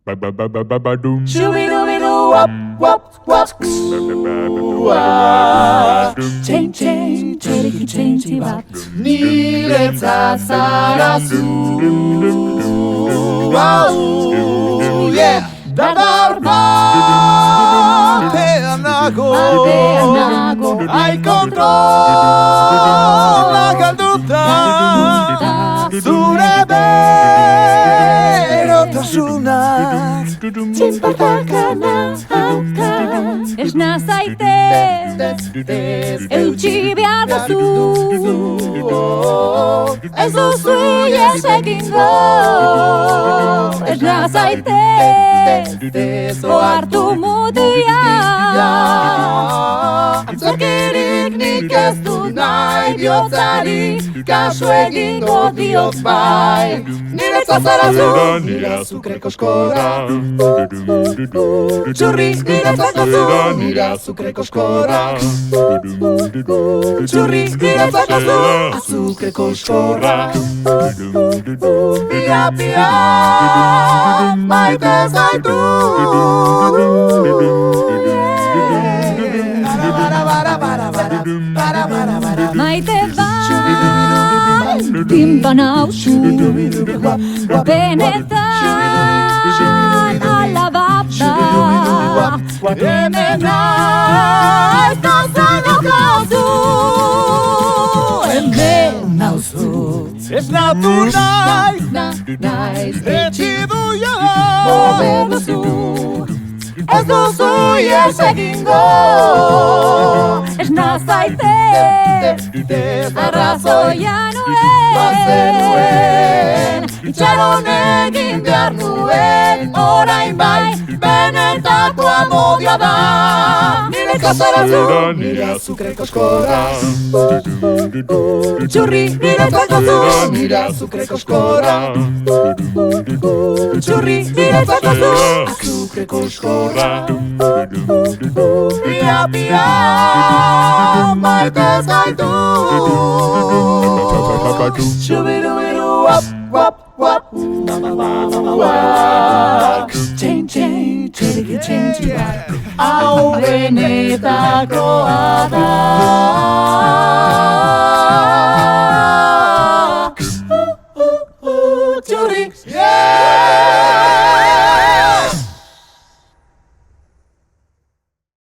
Shoo-be-doo-be-doo, wop, wop, wop. Chain, chain, chain, chain, chain, bat. Niretzat zara zu. Yeah! Dar batean nago, ai kontrola galduta, zure berotasunak txinpartakana Ez nazaitez, eutxi behar duzu. Ez duzu ies egingo. Ez nazaitez, ohartu mutia. Antzerkirik nik ez du nahi, bihotzari kasu egingo diot bai. Niretzat zara zu, nire azukre koskorra. Txurri, niretzat zu, nire azukre koskorra. Txurri, niretzat zu, azukre koskorra. Pia, pia, maite zaitu. Maite bai, timpan hauzu. Benetan alabata. Hemen naiz nazaino gauzu. Hemen nauzu. Ez natu naiz, etxidu jala. Mobe duzu. Ez duzu ies egingo. Ez nazaitez, arrazoia nuen. Itxaron egin behar nuen, orain bai, benetako amodia da. Nire zara zu, nire azukre koskorra. Txurri, nire zu, nire azukre koskorra. Txurri, nire zu, azukre koskorra. Pia, pia, maite zaitu. Shubidubidu, wap, wap, wap. Chain, chain, chain, chain, chain. Hau benetakoa da.